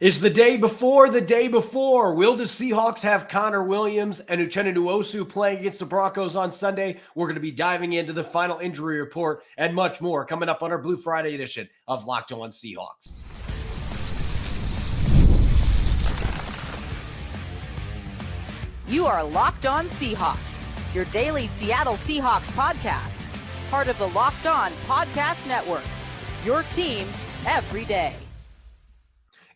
Is the day before the day before. Will the Seahawks have Connor Williams and Uchenna Nwosu playing against the Broncos on Sunday? We're going to be diving into the final injury report and much more coming up on our Blue Friday edition of Locked On Seahawks. You are Locked On Seahawks, your daily Seattle Seahawks podcast, part of the Locked On Podcast Network, your team every day.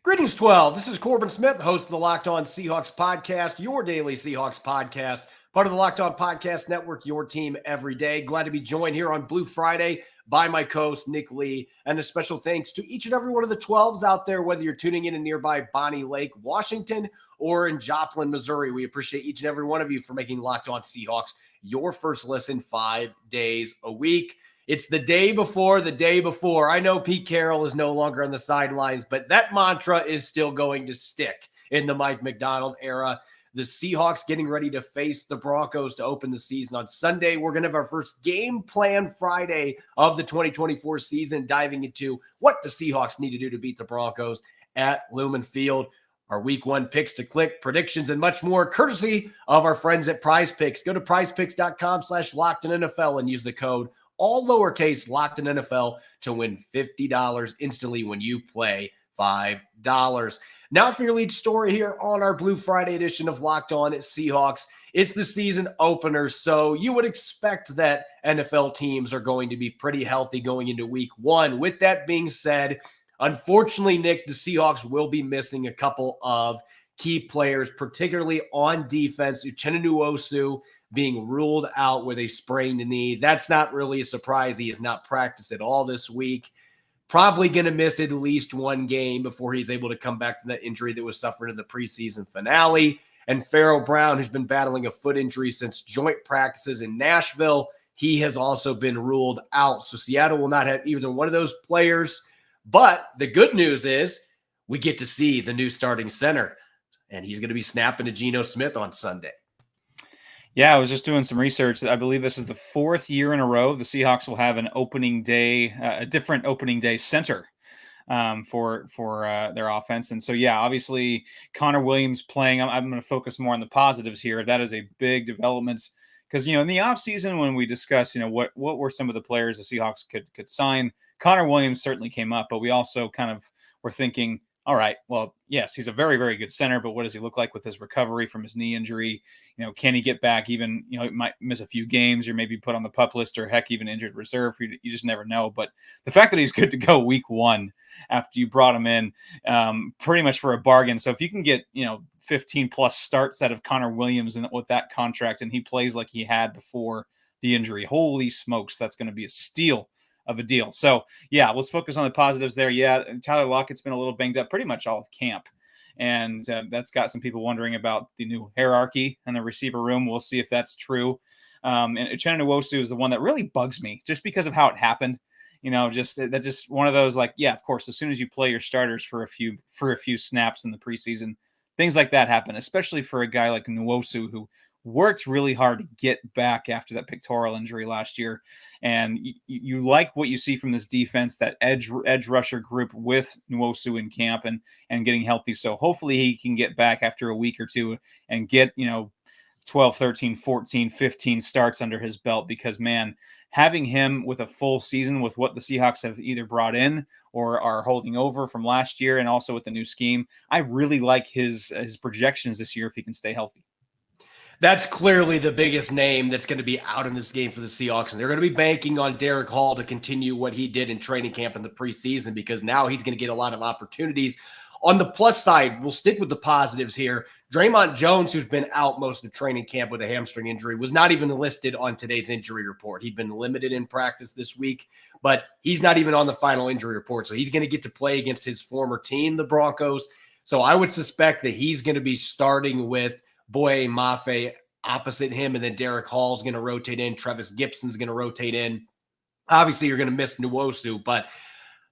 Greetings, 12. This is Corbin Smith, host of the Locked On Seahawks podcast, your daily Seahawks podcast, part of the Locked On Podcast Network, your team every day. Glad to be joined here on Blue Friday by my co-host, Nick Lee. And a special thanks to each and every one of the 12s out there, whether you're tuning in nearby Bonnie Lake, Washington, or in Joplin, Missouri. We appreciate each and every one of you for making Locked On Seahawks your first listen 5 days a week. It's the day before the day before. I know Pete Carroll is no longer on the sidelines, but that mantra is still going to stick in the Mike McDonald era. The Seahawks getting ready to face the Broncos to open the season on Sunday. We're going to have our first game plan Friday of the 2024 season, diving into what the Seahawks need to do to beat the Broncos at Lumen Field. Our week one picks to click, predictions, and much more, courtesy of our friends at Prize Picks. Go to prizepicks.com/LockedInNFL and use the code all lowercase Locked in NFL to win $50 instantly when you play $5. Now for your lead story here on our Blue Friday edition of Locked On Seahawks. It's the season opener, so you would expect that NFL teams are going to be pretty healthy going into week one. With that being said, unfortunately, Nick, the Seahawks will be missing a couple of key players, particularly on defense. Uchenna Nwosu being ruled out with a sprained knee. That's not really a surprise. He has not practiced at all this week. Probably going to miss at least one game before he's able to come back from that injury that was suffered in the preseason finale. And Pharaoh Brown, who's been battling a foot injury since joint practices in Nashville, he has also been ruled out. So Seattle will not have either one of those players. But the good news is we get to see the new starting center, and he's going to be snapping to Geno Smith on Sunday. Yeah, I was just doing some research. I believe this is the fourth year in a row the Seahawks will have an opening day, a different opening day center for their offense. And so, yeah, obviously Connor Williams playing. I'm going to focus more on the positives here. That is a big development because, in the offseason when we discussed, what were some of the players the Seahawks could sign, Connor Williams certainly came up, but we also kind of were thinking, all right, well, yes, he's a very, very good center, but what does he look like with his recovery from his knee injury? Can he get back even, he might miss a few games or maybe put on the PUP list or heck, even injured reserve. You just never know. But the fact that he's good to go week one after you brought him in pretty much for a bargain. So if you can get, 15 plus starts out of Connor Williams and with that contract and he plays like he had before the injury, holy smokes, that's going to be a steal of a deal. So yeah, let's focus on the positives there. Yeah, Tyler Lockett's been a little banged up pretty much all of camp. And that's got some people wondering about the new hierarchy in the receiver room. We'll see if that's true. And Uchenna Nwosu is the one that really bugs me just because of how it happened. Just one of those, like, yeah, of course, as soon as you play your starters for a few snaps in the preseason, things like that happen, especially for a guy like Nwosu who worked really hard to get back after that pectoral injury last year. And you like what you see from this defense, that edge rusher group with Nwosu in camp and getting healthy. So hopefully he can get back after a week or two and get, 12, 13, 14, 15 starts under his belt, because, man, having him with a full season with what the Seahawks have either brought in or are holding over from last year and also with the new scheme, I really like his projections this year if he can stay healthy. That's clearly the biggest name that's going to be out in this game for the Seahawks, and they're going to be banking on Derek Hall to continue what he did in training camp in the preseason, because now he's going to get a lot of opportunities. On the plus side, we'll stick with the positives here. Draymond Jones, who's been out most of training camp with a hamstring injury, was not even listed on today's injury report. He'd been limited in practice this week, but he's not even on the final injury report, so he's going to get to play against his former team, the Broncos. So I would suspect that he's going to be starting with Boye Mafe opposite him, and then Derek Hall's going to rotate in. Trevis Gibson's going to rotate in. Obviously, you're going to miss Nwosu, but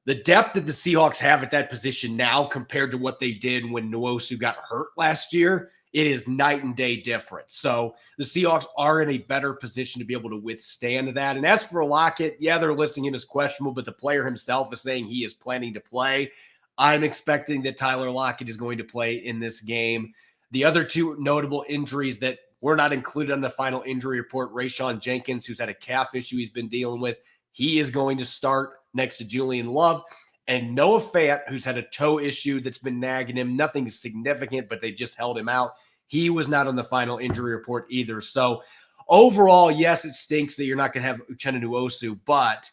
the depth that the Seahawks have at that position now compared to what they did when Nwosu got hurt last year, it is night and day different. So the Seahawks are in a better position to be able to withstand that. And as for Lockett, yeah, they're listing him as questionable, but the player himself is saying he is planning to play. I'm expecting that Tyler Lockett is going to play in this game. The other two notable injuries that were not included on the final injury report, Rayshawn Jenkins, who's had a calf issue he's been dealing with, he is going to start next to Julian Love. And Noah Fant, who's had a toe issue that's been nagging him, nothing significant, but they just held him out. He was not on the final injury report either. So overall, yes, it stinks that you're not going to have Uchenna Nwosu, but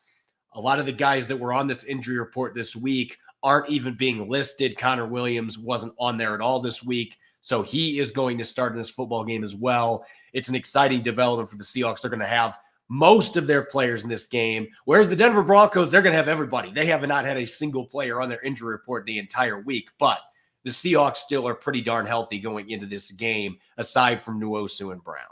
a lot of the guys that were on this injury report this week aren't even being listed. Connor Williams wasn't on there at all this week, so he is going to start in this football game as well. It's an exciting development for the Seahawks. They're going to have most of their players in this game, whereas the Denver Broncos, they're going to have everybody. They have not had a single player on their injury report the entire week, but the Seahawks still are pretty darn healthy going into this game, aside from Nwosu and Brown.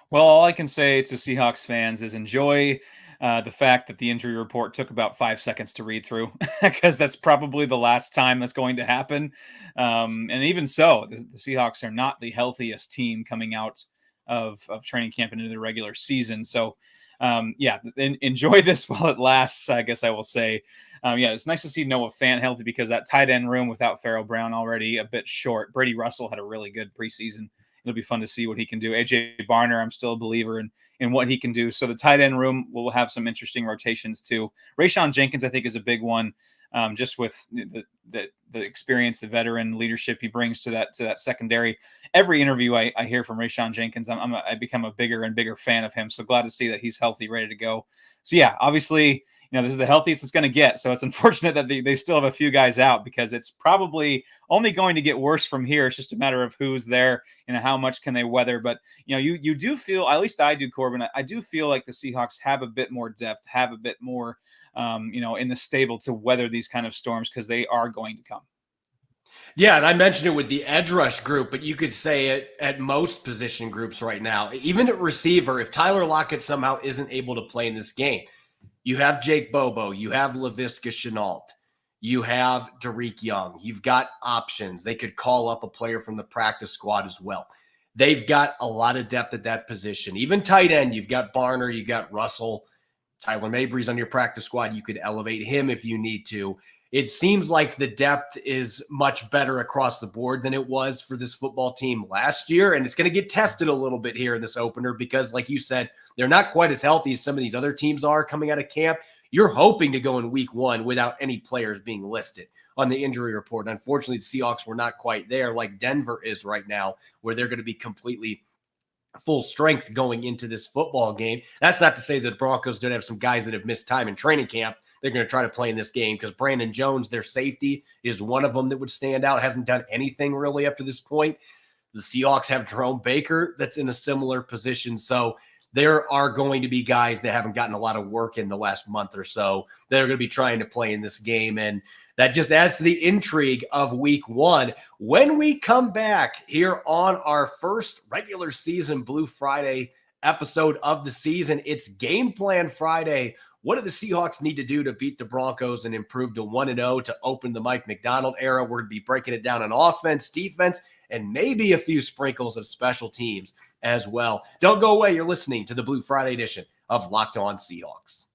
Well, all I can say to Seahawks fans is enjoy the fact that the injury report took about 5 seconds to read through, because that's probably the last time that's going to happen. And even so, the Seahawks are not the healthiest team coming out of training camp and into the regular season. So, enjoy this while it lasts, I guess I will say. It's nice to see Noah Fant healthy, because that tight end room without Pharaoh Brown already a bit short. Brady Russell had a really good preseason. It'll be fun to see what he can do. AJ Barner, I'm still a believer in what he can do. So the tight end room will have some interesting rotations too. Rayshawn Jenkins, I think, is a big one, just with the experience, the veteran leadership he brings to that secondary. Every interview I hear from Rayshawn Jenkins, I become a bigger and bigger fan of him. So glad to see that he's healthy, ready to go. So yeah, obviously, this is the healthiest it's going to get. So it's unfortunate that they still have a few guys out, because it's probably only going to get worse from here. It's just a matter of who's there and how much can they weather. But, you do feel, at least I do, Corbin, I do feel like the Seahawks have a bit more depth, have a bit more, in the stable to weather these kind of storms, because they are going to come. Yeah, and I mentioned it with the edge rush group, but you could say it at most position groups right now. Even at receiver, if Tyler Lockett somehow isn't able to play in this game, you have Jake Bobo, you have Laviska Shenault, you have Derek Young, you've got options. They could call up a player from the practice squad as well. They've got a lot of depth at that position. Even tight end, you've got Barner, you've got Russell, Tyler Mabry's on your practice squad. You could elevate him if you need to. It seems like the depth is much better across the board than it was for this football team last year. And it's going to get tested a little bit here in this opener, because like you said, they're not quite as healthy as some of these other teams are coming out of camp. You're hoping to go in week one without any players being listed on the injury report. Unfortunately, the Seahawks were not quite there like Denver is right now, where they're going to be completely full strength going into this football game. That's not to say that the Broncos don't have some guys that have missed time in training camp. They're going to try to play in this game, because Brandon Jones, their safety, is one of them that would stand out. Hasn't done anything really up to this point. The Seahawks have Jerome Baker that's in a similar position. So there are going to be guys that haven't gotten a lot of work in the last month or so that are going to be trying to play in this game. And that just adds to the intrigue of week one. When we come back here on our first regular season Blue Friday episode of the season, it's Game Plan Friday. What do the Seahawks need to do to beat the Broncos and improve to 1-0 to open the Mike McDonald era? We're going to be breaking it down on offense, defense, and maybe a few sprinkles of special teams as well. Don't go away. You're listening to the Blue Friday edition of Locked On Seahawks.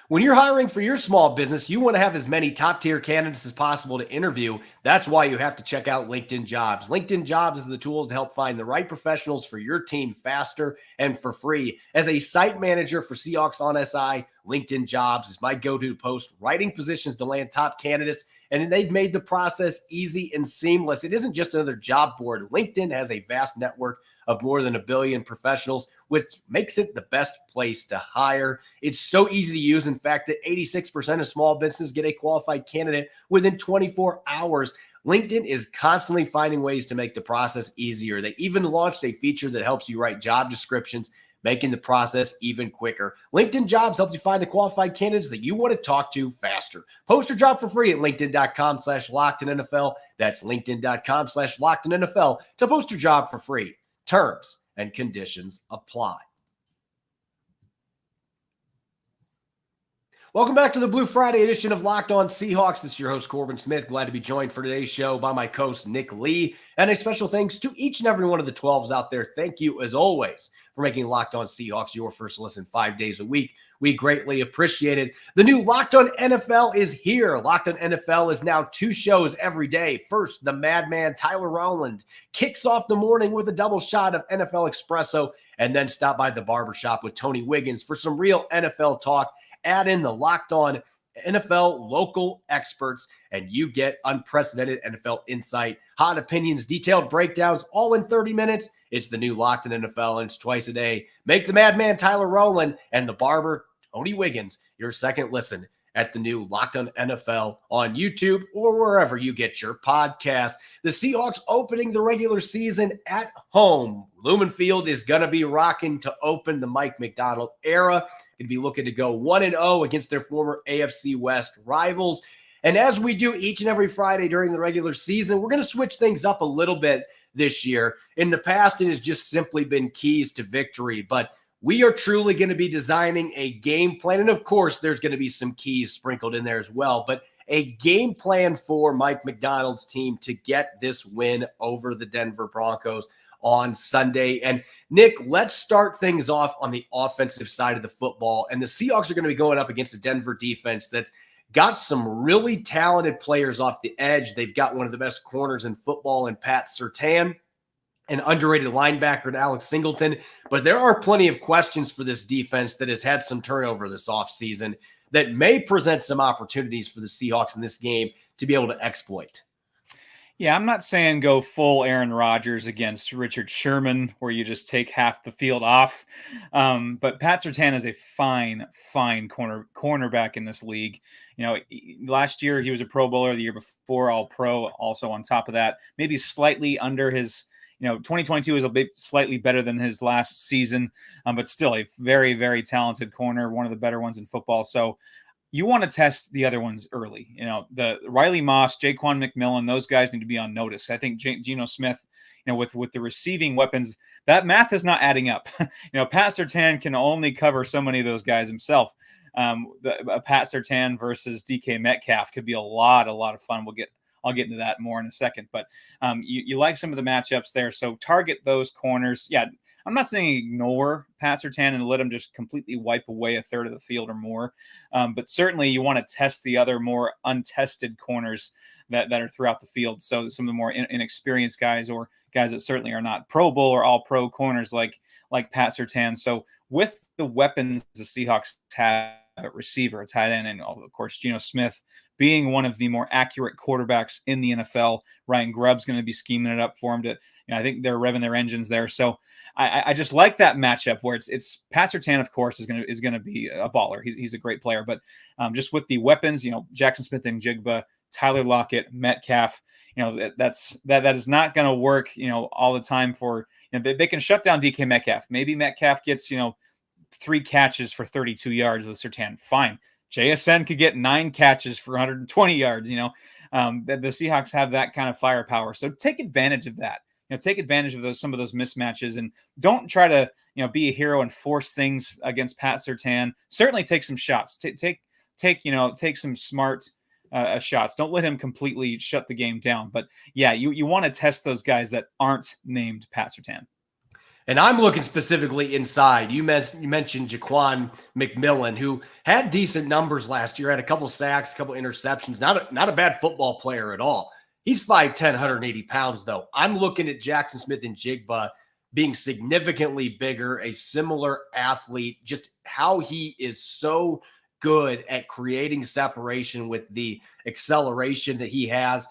When you're hiring for your small business, you want to have as many top-tier candidates as possible to interview. That's why you have to check out LinkedIn Jobs. LinkedIn Jobs is the tools to help find the right professionals for your team faster and for free. As a site manager for Seahawks on SI, LinkedIn Jobs is my go-to post writing positions to land top candidates, and they've made the process easy and seamless. It isn't just another job board. LinkedIn has a vast network of more than 1 billion professionals, which makes it the best place to hire. It's so easy to use, in fact, that 86% of small businesses get a qualified candidate within 24 hours. LinkedIn is constantly finding ways to make the process easier. They even launched a feature that helps you write job descriptions, making the process even quicker. LinkedIn Jobs helps you find the qualified candidates that you want to talk to faster. Post your job for free at linkedin.com/LockedInNFL. That's linkedin.com/LockedInNFL to post your job for free. Terms and conditions apply. Welcome back to the Blue Friday edition of Locked On Seahawks. This is your host, Corbin Smith. Glad to be joined for today's show by my co-host, Nick Lee. And a special thanks to each and every one of the 12s out there. Thank you, as always, for making Locked On Seahawks your first listen 5 days a week. We greatly appreciate it. The new Locked On NFL is here. Locked On NFL is now 2 shows every day. First, the madman Tyler Rowland kicks off the morning with a double shot of NFL espresso, and then stop by the barbershop with Tony Wiggins for some real NFL talk. Add in the Locked On NFL local experts, and you get unprecedented NFL insight, hot opinions, detailed breakdowns, all in 30 minutes. It's the new Locked On NFL, and it's twice a day. Make the madman Tyler Rowland and the barber Tony Wiggins your second listen at the new Locked On NFL on YouTube or wherever you get your podcast. The Seahawks opening the regular season at home. Lumen Field is going to be rocking to open the Mike Macdonald era. Going to be looking to go 1-0 against their former AFC West rivals. And as we do each and every Friday during the regular season, we're going to switch things up a little bit this year. In the past, it has just simply been keys to victory, but we are truly going to be designing a game plan. And of course, there's going to be some keys sprinkled in there as well, but a game plan for Mike Macdonald's team to get this win over the Denver Broncos on Sunday. And Nick, let's start things off on the offensive side of the football. And the Seahawks are going to be going up against a Denver defense that's got some really talented players off the edge. They've got one of the best corners in football in Pat Surtain, an underrated linebacker in Alex Singleton. But there are plenty of questions for this defense that has had some turnover this offseason that may present some opportunities for the Seahawks in this game to be able to exploit. Yeah, I'm not saying go full Aaron Rodgers against Richard Sherman where you just take half the field off. But Pat Surtain is a fine cornerback in this league. You know, last year he was a Pro Bowler, the year before All-Pro, also on top of that. Maybe slightly under his, 2022 is a bit slightly better than his last season, but still a very, very talented corner, one of the better ones in football. So you want to test the other ones early. The Riley Moss, Jaquan McMillan, those guys need to be on notice. I think Geno Smith, with the receiving weapons, that math is not adding up. Pat Surtain can only cover so many of those guys himself. Pat Surtain versus DK Metcalf could be a lot of fun. I'll get into that more in a second, but you like some of the matchups there. So target those corners. Yeah, I'm not saying ignore Pat Surtain and let him just completely wipe away a third of the field or more. But certainly you want to test the other more untested corners that are throughout the field. So some of the more inexperienced guys or guys that certainly are not Pro Bowl or all pro corners like Pat Surtain. So with the weapons the Seahawks have at receiver, a tight end, and of course, Geno Smith being one of the more accurate quarterbacks in the NFL, Ryan Grubb's going to be scheming it up for him to, I think they're revving their engines there. So I just like that matchup where it's Pat Surtain, of course, is going to be a baller. He's a great player, but just with the weapons, Jackson Smith and Jigba, Tyler Lockett, Metcalf, that is not going to work, all the time for, they can shut down DK Metcalf. Maybe Metcalf gets, 3 catches for 32 yards with Surtain. Fine. JSN could get 9 catches for 120 yards. The Seahawks have that kind of firepower. So take advantage of that. Take advantage of some of those mismatches, and don't try to, be a hero and force things against Pat Surtain. Certainly take some shots. Take some smart shots. Don't let him completely shut the game down. But yeah, you want to test those guys that aren't named Pat Surtain. And I'm looking specifically inside. You mentioned Jaquan McMillan, who had decent numbers last year, had a couple sacks, a couple interceptions. Not a bad football player at all. He's 5'10", 180 pounds, though. I'm looking at Jackson Smith and Jigba being significantly bigger, a similar athlete, just how he is so good at creating separation with the acceleration that he has.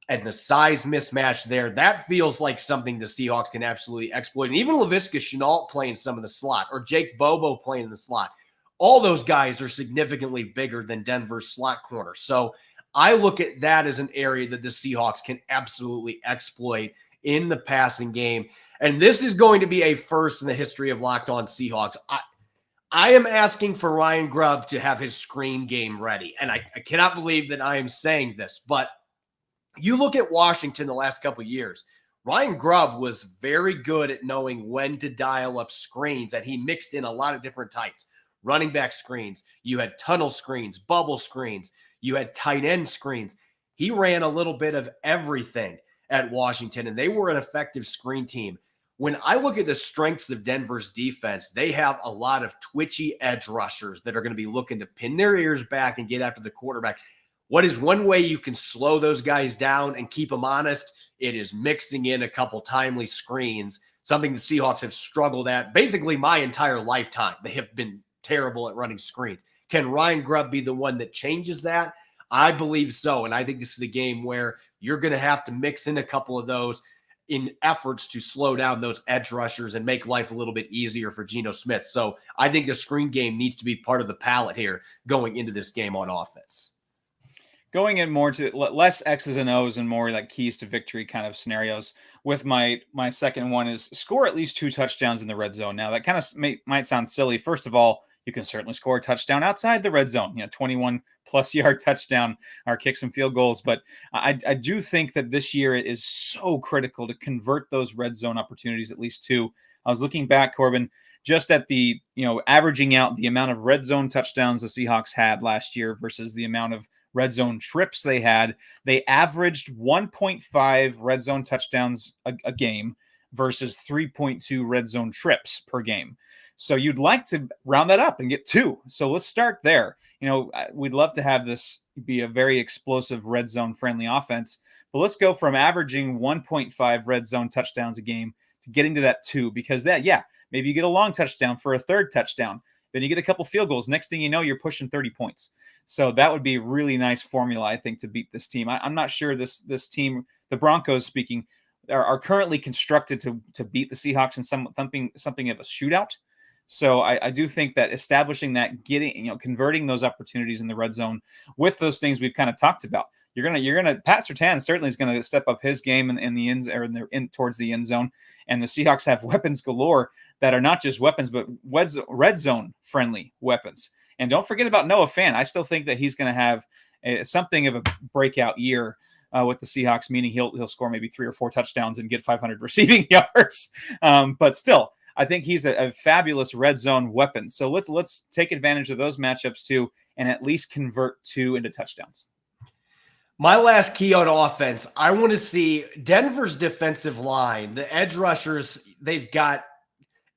And the size mismatch there, that feels like something the Seahawks can absolutely exploit. And even Laviska Shenault playing some of the slot, or Jake Bobo playing in the slot, all those guys are significantly bigger than Denver's slot corner. So I look at that as an area that the Seahawks can absolutely exploit in the passing game. And this is going to be a first in the history of Locked On Seahawks. I am asking for Ryan Grubb to have his screen game ready. And I cannot believe that I am saying this, but you look at Washington the last couple of years, Ryan Grubb was very good at knowing when to dial up screens, and he mixed in a lot of different types. Running back screens, you had tunnel screens, bubble screens, you had tight end screens. He ran a little bit of everything at Washington, and they were an effective screen team. When I look at the strengths of Denver's defense, they have a lot of twitchy edge rushers that are going to be looking to pin their ears back and get after the quarterback. What is one way you can slow those guys down and keep them honest? It is mixing in a couple timely screens, something the Seahawks have struggled at basically my entire lifetime. They have been terrible at running screens. Can Ryan Grubb be the one that changes that? I believe so. And I think this is a game where you're going to have to mix in a couple of those in efforts to slow down those edge rushers and make life a little bit easier for Geno Smith. So I think the screen game needs to be part of the palette here going into this game on offense. Going in more to less X's and O's and more like keys to victory kind of scenarios. With my second one is score at least 2 touchdowns in the red zone. Now that kind of might sound silly. First of all, you can certainly score a touchdown outside the red zone, 21 plus yard touchdown or kick some field goals. But I do think that this year it is so critical to convert those red zone opportunities, at least 2. I was looking back, Corbin, just at the, averaging out the amount of red zone touchdowns the Seahawks had last year versus the amount of red zone trips they had. They averaged 1.5 red zone touchdowns a game versus 3.2 red zone trips per game. So you'd like to round that up and get 2. So let's start there. We'd love to have this be a very explosive red zone friendly offense, but let's go from averaging 1.5 red zone touchdowns a game to getting to that 2, because maybe you get a long touchdown for a third touchdown. Then you get a couple field goals. Next thing you know, you're pushing 30 points. So that would be a really nice formula, I think, to beat this team. I'm not sure this team, the Broncos speaking, are currently constructed to beat the Seahawks in something of a shootout. So I do think that establishing that, converting those opportunities in the red zone with those things we've kind of talked about. You're gonna Pat Surtain certainly is gonna step up his game in the ends or towards the end zone. And the Seahawks have weapons galore that are not just weapons, but red zone friendly weapons. And don't forget about Noah Fant. I still think that he's going to have something of a breakout year with the Seahawks, meaning he'll score maybe 3 or 4 touchdowns and get 500 receiving yards. But still, I think he's a fabulous red zone weapon. So let's take advantage of those matchups too, and at least convert 2 into touchdowns. My last key on offense, I want to see Denver's defensive line, the edge rushers. They've got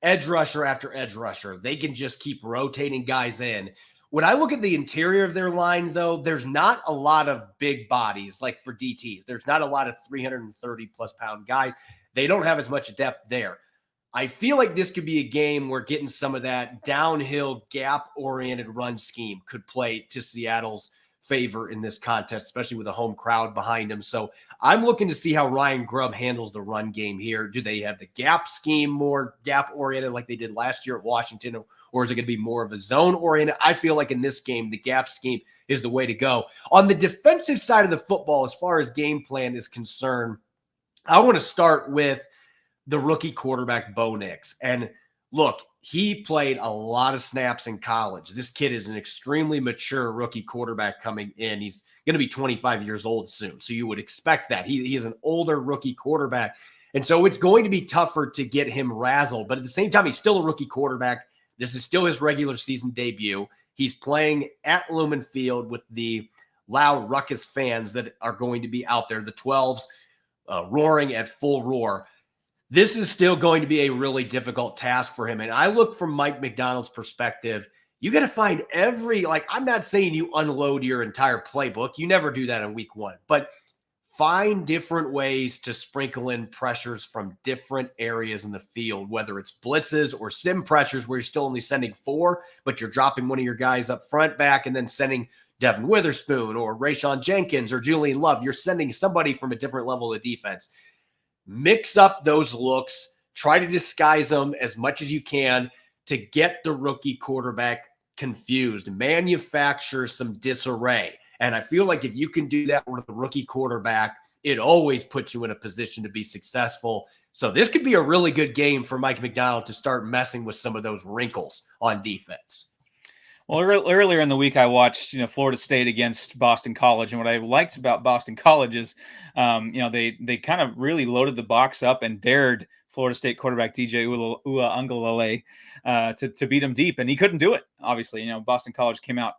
edge rusher after edge rusher. They can just keep rotating guys in. When I look at the interior of their line, though, there's not a lot of big bodies like for DTs. There's not a lot of 330-plus pound guys. They don't have as much depth there. I feel like this could be a game where getting some of that downhill, gap-oriented run scheme could play to Seattle's favor in this contest, especially with a home crowd behind him. So I'm looking to see how Ryan Grubb handles the run game here. Do they have the gap scheme more gap-oriented like they did last year at Washington, or is it going to be more of a zone-oriented? I feel like in this game, the gap scheme is the way to go. On the defensive side of the football, as far as game plan is concerned, I want to start with the rookie quarterback, Bo Nix. And look, he played a lot of snaps in college. This kid is an extremely mature rookie quarterback coming in. He's going to be 25 years old soon, so you would expect that. He is an older rookie quarterback, and so it's going to be tougher to get him razzled. But at the same time, he's still a rookie quarterback. This is still his regular season debut. He's playing at Lumen Field with the loud ruckus fans that are going to be out there, the 12s roaring at full roar. This is still going to be a really difficult task for him. And I look from Mike McDonald's perspective, you got to find I'm not saying you unload your entire playbook. You never do that in week 1, but find different ways to sprinkle in pressures from different areas in the field, whether it's blitzes or sim pressures where you're still only sending 4, but you're dropping one of your guys up front back and then sending Devin Witherspoon or Rayshon Jenkins or Julian Love. You're sending somebody from a different level of defense. Mix up those looks, try to disguise them as much as you can to get the rookie quarterback confused, manufacture some disarray. And I feel like if you can do that with a rookie quarterback, it always puts you in a position to be successful. So this could be a really good game for Mike McDonald to start messing with some of those wrinkles on defense. Well, earlier in the week, I watched, Florida State against Boston College. And what I liked about Boston College is, they kind of really loaded the box up and dared Florida State quarterback DJ Uiagalelei to beat him deep. And he couldn't do it, obviously. Boston College came out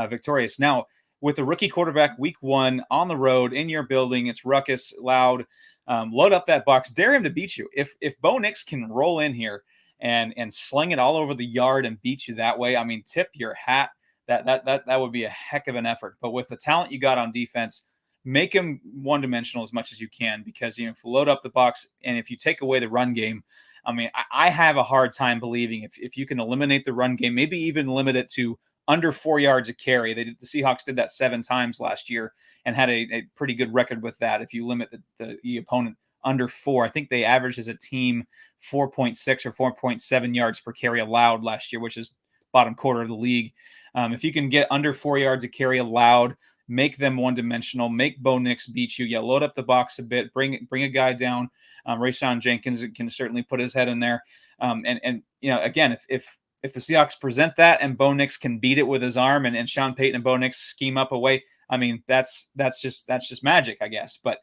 victorious. Now, with the rookie quarterback week 1 on the road in your building, it's ruckus, loud. Load up that box, dare him to beat you. If Bo Nix can roll in here and sling it all over the yard and beat you that way, I mean, tip your hat. That would be a heck of an effort. But with the talent you got on defense, make him one-dimensional as much as you can, because if you load up the box and if you take away the run game, I mean, I have a hard time believing if you can eliminate the run game, maybe even limit it to under 4 yards a carry. The Seahawks did that 7 times last year and had a pretty good record with that. If you limit the opponent under 4, I think they averaged as a team 4.6 or 4.7 yards per carry allowed last year, which is bottom quarter of the league. If you can get under 4 yards a carry allowed, make them one-dimensional, make Bo Nix beat you. Yeah, load up the box a bit, bring a guy down. Rayshawn Jenkins can certainly put his head in there. And again, if the Seahawks present that and Bo Nix can beat it with his arm, and Sean Payton and Bo Nix scheme up a way, I mean, that's just magic, I guess. But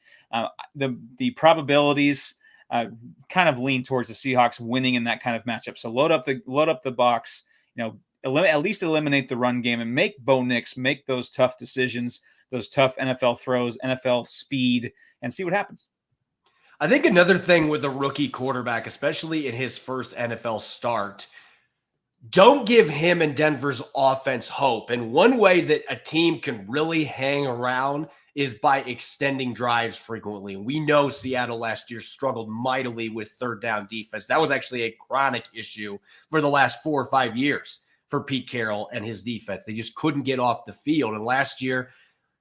the probabilities kind of lean towards the Seahawks winning in that kind of matchup. So load up the box, at least eliminate the run game and make Bo Nix make those tough decisions, those tough NFL throws, NFL speed, and see what happens. I think another thing with a rookie quarterback, especially in his first NFL start, don't give him and Denver's offense hope. And one way that a team can really hang around is by extending drives frequently. We know Seattle last year struggled mightily with third down defense. That was actually a chronic issue for the last 4 or 5 years for Pete Carroll and his defense. They just couldn't get off the field. And last year,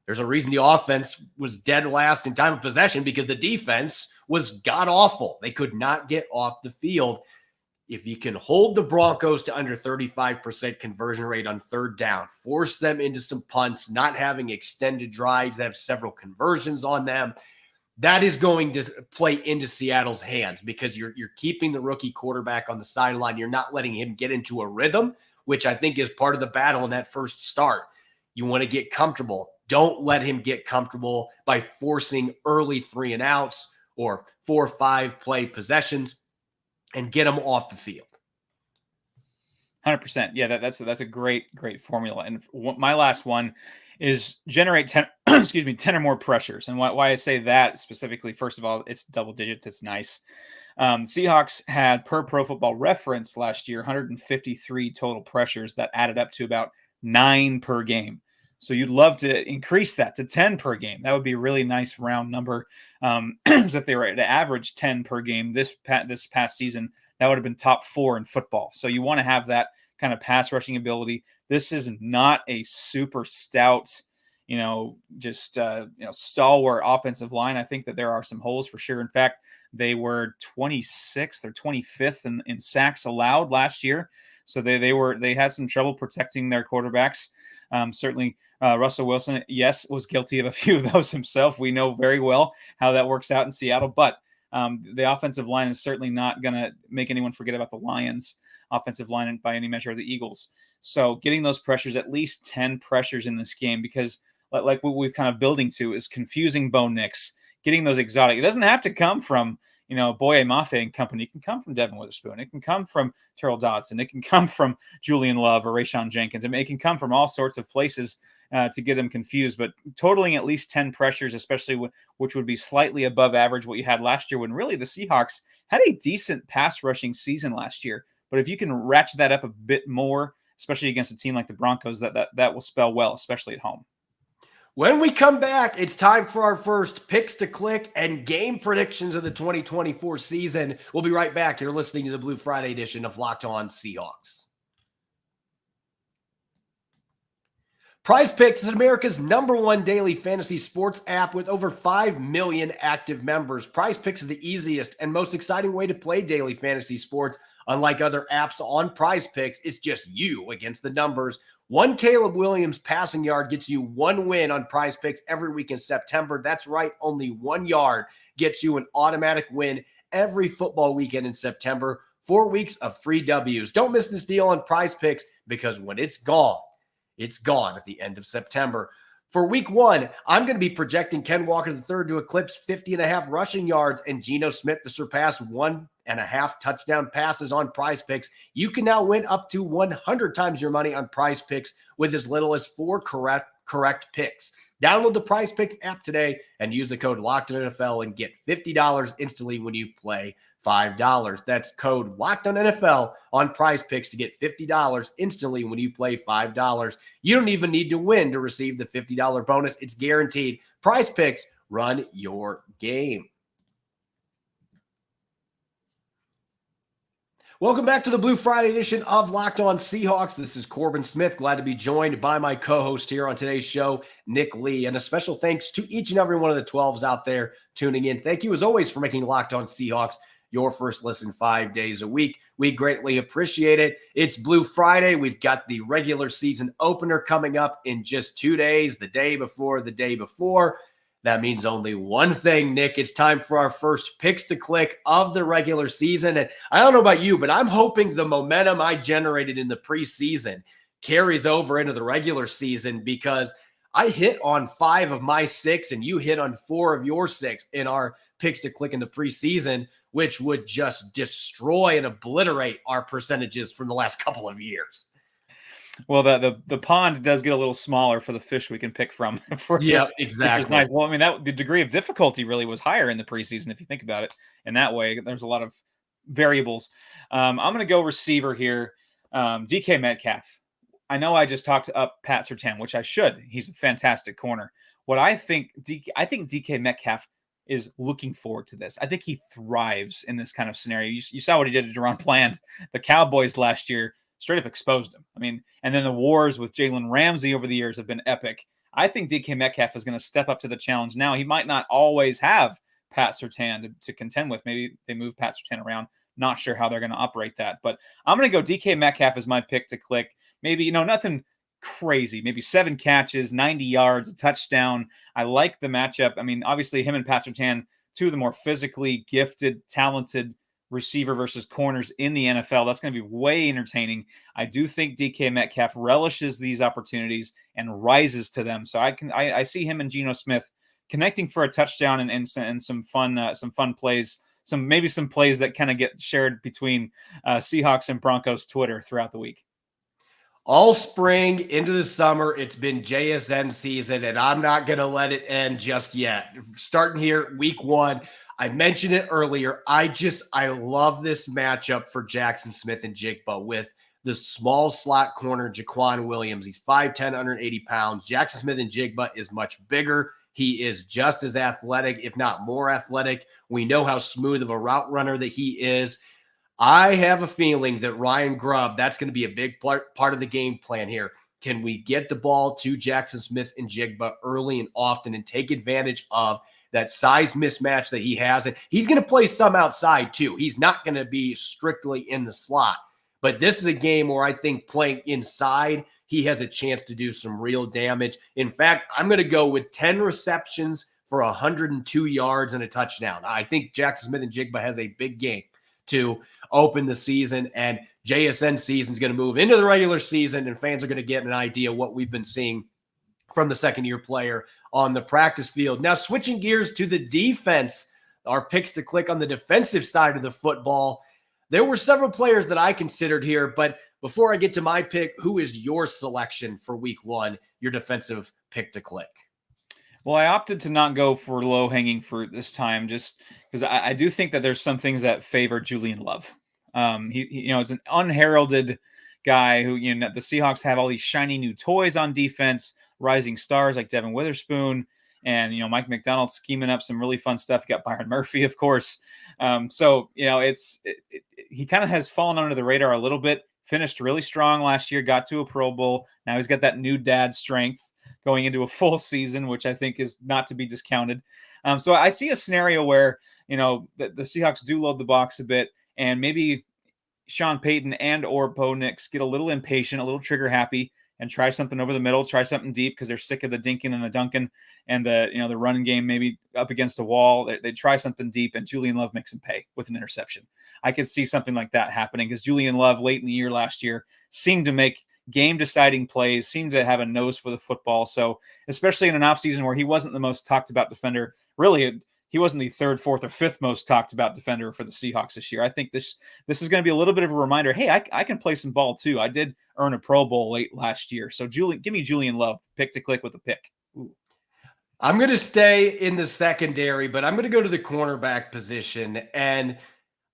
there's a reason the offense was dead last in time of possession, because the defense was god-awful. They could not get off the field. If you can hold the Broncos to under 35% conversion rate on third down, force them into some punts, not having extended drives that have several conversions on them, that is going to play into Seattle's hands, because you're keeping the rookie quarterback on the sideline. You're not letting him get into a rhythm, which I think is part of the battle in that first start. You want to get comfortable. Don't let him get comfortable by forcing early 3 and outs or 4 or 5 play possessions and get him off the field. 100%. Yeah, that's a great formula. And my last one is generate 10 10 or more pressures. And why I say that specifically, first of all, it's double digits. It's nice. Seahawks had, per Pro Football Reference last year, 153 total pressures that added up to about 9 per game. So you'd love to increase that to 10 per game. That would be a really nice round number. So if they were to average 10 per game this past season, that would have been top 4 in football. So you want to have that kind of pass rushing ability. This is not a super stout, stalwart offensive line. I think that there are some holes for sure. In fact, they were 26th or 25th in sacks allowed last year. So they had some trouble protecting their quarterbacks. Certainly Russell Wilson, yes, was guilty of a few of those himself. We know very well how that works out in Seattle, but the offensive line is certainly not going to make anyone forget about the Lions' offensive line by any measure of the Eagles. So getting those pressures, at least 10 pressures in this game, because like what we're kind of building to is confusing Bo Nix, getting those exotic. It doesn't have to come from Boye Mafe and company. It can come from Devin Witherspoon. It can come from Terrell Dodson. It can come from Julian Love or Rayshawn Jenkins. I mean, it can come from all sorts of places to get them confused. But totaling at least 10 pressures, especially which would be slightly above average what you had last year, when really the Seahawks had a decent pass rushing season last year. But if you can ratchet that up a bit more, especially against a team like the Broncos, that will spell well, especially at home. When we come back, it's time for our first picks to click and game predictions of the 2024 season. We'll be right back. You're listening to the Blue Friday edition of Locked On Seahawks. Prize Picks is America's #1 daily fantasy sports app with over 5 million active members. Prize Picks is the easiest and most exciting way to play daily fantasy sports. Unlike other apps on Prize Picks, it's just you against the numbers. One Caleb Williams passing yard gets you 1 win on Prize Picks every week in September. That's right, only 1 yard gets you an automatic win every football weekend in September. 4 weeks of free W's. Don't miss this deal on Prize Picks, because when it's gone at the end of September. For week one, I'm going to be projecting Ken Walker III to eclipse 50.5 rushing yards and Geno Smith to surpass 1.5 touchdown passes on Prize Picks. You can now win up to 100 times your money on Prize Picks with as little as 4 correct picks. Download the Prize Picks app today and use the code LOCKEDONNFL and get $50 instantly when you play $5. That's code LOCKEDONNFL on Prize Picks to get $50 instantly when you play $5. You don't even need to win to receive the $50 bonus. It's guaranteed. Prize Picks, run your game. Welcome back to the Blue Friday edition of Locked On Seahawks. This is Corbin Smith. Glad to be joined by my co-host here on today's show, Nick Lee. And a special thanks to each and every one of the 12s out there tuning in. Thank you, as always, for making Locked On Seahawks your first listen 5 days a week. We greatly appreciate it. It's Blue Friday. We've got the regular season opener coming up in just 2 days, the day before the day before. That means only one thing, Nick. It's time for our first picks to click of the regular season. And I don't know about you, but I'm hoping the momentum I generated in the preseason carries over into the regular season, because I hit on 5 of my 6 and you hit on 4 of your 6 in our picks to click in the preseason, which would just destroy and obliterate our percentages from the last couple of years. Well, the pond does get a little smaller for the fish we can pick from. Yeah, exactly. Which is nice. Well, I mean, the degree of difficulty really was higher in the preseason, if you think about it in that way. There's a lot of variables. I'm going to go receiver here. DK Metcalf. I know I just talked up Pat Surtain, which I should. He's a fantastic corner. I think DK Metcalf is looking forward to this. I think he thrives in this kind of scenario. You saw what he did to Deron Bland. The Cowboys last year straight up exposed him. I mean, and then the wars with Jalen Ramsey over the years have been epic. I think DK Metcalf is going to step up to the challenge now. He might not always have Pat Surtain to contend with. Maybe they move Pat Surtain around. Not sure how they're going to operate that. But I'm going to go DK Metcalf as my pick to click. Maybe, nothing crazy. Maybe 7 catches, 90 yards, a touchdown. I like the matchup. I mean, obviously him and Pat Surtain, 2 of the more physically gifted, talented receiver versus corners in the NFL. That's going to be way entertaining. I do think DK Metcalf relishes these opportunities and rises to them. So I see him and Geno Smith connecting for a touchdown and some fun plays. Maybe some plays that kind of get shared between Seahawks and Broncos Twitter throughout the week. All spring into the summer, it's been JSN season, and I'm not going to let it end just yet. Starting here, week 1, I mentioned it earlier. I love this matchup for Jackson Smith and Jigba with the small slot corner, Jaquan Williams. He's 5'10", 180 pounds. Jackson Smith and Jigba is much bigger. He is just as athletic, if not more athletic. We know how smooth of a route runner that he is. I have a feeling that Ryan Grubb, that's going to be a big part of the game plan here. Can we get the ball to Jackson Smith and Jigba early and often and take advantage of that size mismatch that he has? And he's going to play some outside too. He's not going to be strictly in the slot. But this is a game where I think playing inside, he has a chance to do some real damage. In fact, I'm going to go with 10 receptions for 102 yards and a touchdown. I think Jackson Smith and Jigba has a big game to open the season, and JSN season is going to move into the regular season, and fans are going to get an idea what we've been seeing from the second-year player on the practice field. Now, switching gears to the defense, our picks to click on the defensive side of the football. There were several players that I considered here, but before I get to my pick, who is your selection for week 1, your defensive pick to click? Well, I opted to not go for low-hanging fruit this time, just because I do think that there's some things that favor Julian Love. It's an unheralded guy who, the Seahawks have all these shiny new toys on defense, rising stars like Devin Witherspoon, and Mike McDonald scheming up some really fun stuff. You got Byron Murphy, of course. He kind of has fallen under the radar a little bit. Finished really strong last year, got to a Pro Bowl. Now he's got that new dad strength going into a full season, which I think is not to be discounted. So I see a scenario where, the Seahawks do load the box a bit, and maybe Sean Payton and or Bo Nix get a little impatient, a little trigger happy, and try something over the middle, try something deep because they're sick of the dinking and the dunking and the running game maybe up against a wall. They try something deep, and Julian Love makes him pay with an interception. I could see something like that happening because Julian Love late in the year last year seemed to make game-deciding plays, seemed to have a nose for the football. So especially in an offseason where he wasn't the most talked about defender, really, he wasn't the third, fourth, or fifth most talked about defender for the Seahawks this year. I think this is going to be a little bit of a reminder. Hey, I can play some ball too. I did earn a Pro Bowl late last year. So give me Julian Love, pick to click with a pick. Ooh. I'm going to stay in the secondary, but I'm going to go to the cornerback position, and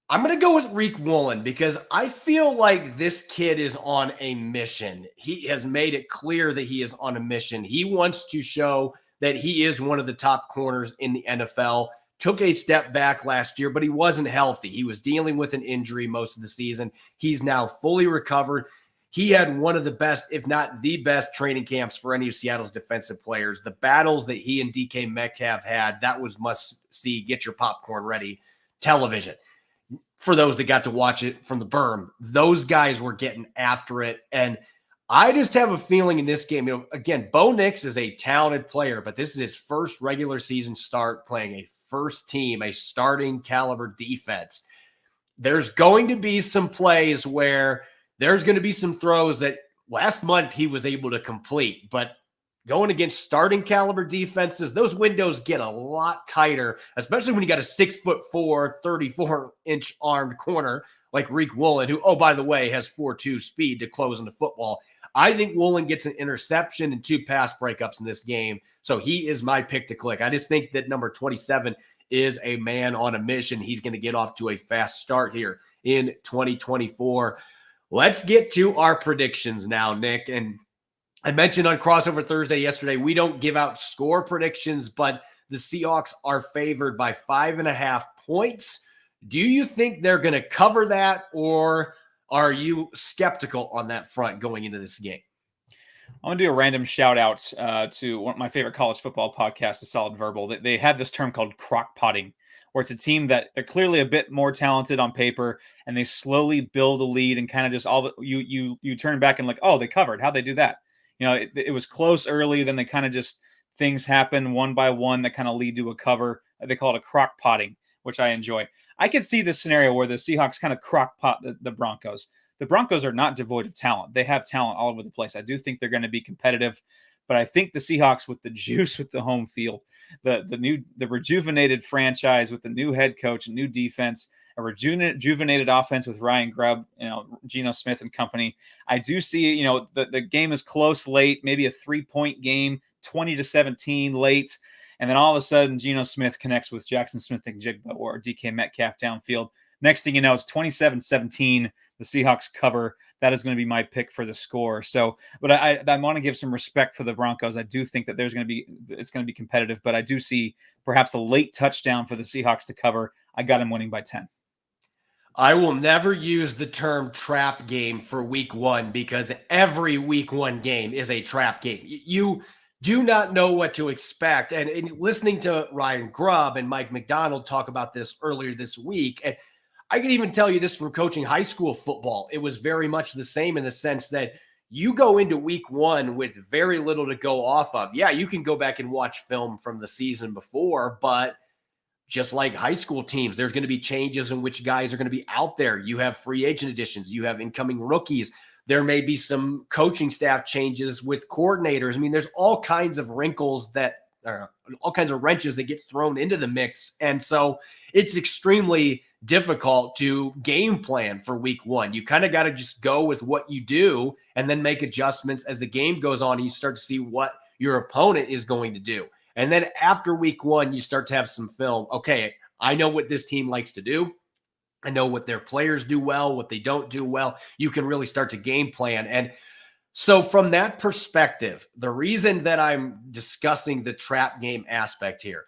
I'm going to go with Riq Woolen because I feel like this kid is on a mission. He has made it clear that he is on a mission. He wants to show that he is one of the top corners in the NFL. Took a step back last year, but he wasn't healthy. He was dealing with an injury most of the season. He's now fully recovered. He had one of the best, if not the best, training camps for any of Seattle's defensive players. The battles that he and DK Metcalf had, that was must-see, get your popcorn ready television. For those that got to watch it from the berm, those guys were getting after it. And I just have a feeling in this game, again, Bo Nix is a talented player, but this is his first regular season start playing a first team, a starting caliber defense. There's going to be some plays where there's going to be some throws that last month he was able to complete, but going against starting caliber defenses, those windows get a lot tighter, especially when you got a 6'4", 34-inch armed corner like Riq Woolen, who, oh, by the way, has 4.2 speed to close in the football. I think Woolen gets an interception and 2 pass breakups in this game, so he is my pick to click. I just think that number 27 is a man on a mission. He's going to get off to a fast start here in 2024. Let's get to our predictions now, Nick. And I mentioned on Crossover Thursday yesterday, we don't give out score predictions, but the Seahawks are favored by 5.5 points. Do you think they're going to cover that, or are you skeptical on that front going into this game? I want to do a random shout out to one of my favorite college football podcasts, The Solid Verbal. They have this term called crock potting, where it's a team that they're clearly a bit more talented on paper, and they slowly build a lead and kind of just you turn back and like, oh, they covered. How'd they do that? It was close early, then they kind of just things happen one by one that kind of lead to a cover. They call it a crock potting, which I enjoy. I could see this scenario where the Seahawks kind of crock pot the Broncos. The Broncos are not devoid of talent. They have talent all over the place. I do think they're going to be competitive, but I think the Seahawks with the juice with the home field, the rejuvenated franchise with the new head coach and new defense, a rejuvenated offense with Ryan Grubb, Geno Smith and company. I do see, the game is close late, maybe a 3-point game, 20-17 late. And then all of a sudden, Geno Smith connects with Jackson Smith-Njigba or DK Metcalf downfield. Next thing you know, it's 27-17. The Seahawks cover. That is going to be my pick for the score. So, but I want to give some respect for the Broncos. I do think that it's going to be competitive, but I do see perhaps a late touchdown for the Seahawks to cover. I got them winning by 10. I will never use the term trap game for week one because every week one game is a trap game. You do not know what to expect. And listening to Ryan Grubb and Mike McDonald talk about this earlier this week, and I can even tell you this from coaching high school football, it was very much the same in the sense that you go into week one with very little to go off of. Yeah, you can go back and watch film from the season before, but just like high school teams, there's going to be changes in which guys are going to be out there. You have free agent additions. You have incoming rookies. There may be some coaching staff changes with coordinators. I mean, there's all kinds of wrinkles all kinds of wrenches that get thrown into the mix. And so it's extremely difficult to game plan for week one. You kind of got to just go with what you do and then make adjustments as the game goes on and you start to see what your opponent is going to do. And then after week one, you start to have some film. Okay, I know what this team likes to do. I know what their players do well, what they don't do well. You can really start to game plan. And so from that perspective, the reason that I'm discussing the trap game aspect here,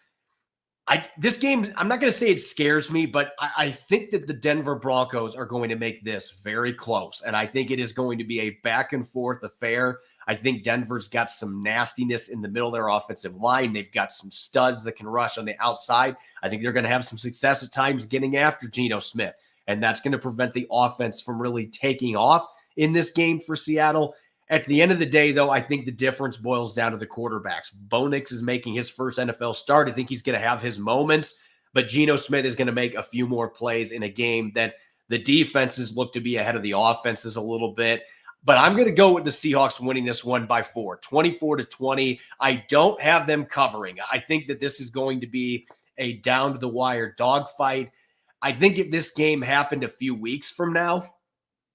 this game, I'm not going to say it scares me, but I think that the Denver Broncos are going to make this very close. And I think it is going to be a back and forth affair. I think Denver's got some nastiness in the middle of their offensive line. They've got some studs that can rush on the outside. I think they're going to have some success at times getting after Geno Smith. And that's going to prevent the offense from really taking off in this game for Seattle. At the end of the day, though, I think the difference boils down to the quarterbacks. Bo Nix is making his first NFL start. I think he's going to have his moments, but Geno Smith is going to make a few more plays in a game that the defenses look to be ahead of the offenses a little bit. But I'm going to go with the Seahawks winning this one by 4, 24-20. I don't have them covering. I think that this is going to be a down-to-the-wire dogfight. I think if this game happened a few weeks from now,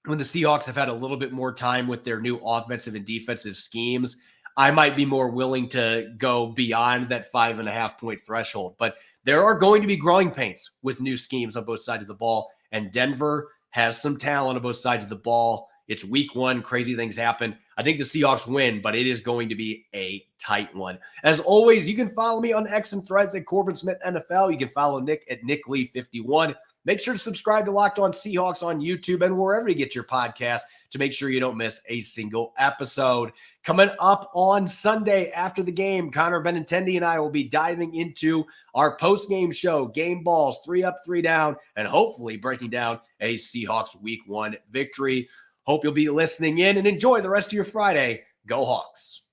when the Seahawks have had a little bit more time with their new offensive and defensive schemes, I might be more willing to go beyond that 5.5-point threshold. But there are going to be growing pains with new schemes on both sides of the ball, and Denver has some talent on both sides of the ball. It's week 1. Crazy things happen. I think the Seahawks win, but it is going to be a tight one. As always, you can follow me on X and Threads at Corbin Smith NFL. You can follow Nick at NickLee51. Make sure to subscribe to Locked On Seahawks on YouTube and wherever you get your podcast to make sure you don't miss a single episode. Coming up on Sunday after the game, Connor Benintendi and I will be diving into our post-game show, Game Balls, 3 up, 3 down, and hopefully breaking down a Seahawks Week 1 victory. Hope you'll be listening in and enjoy the rest of your Friday. Go Hawks.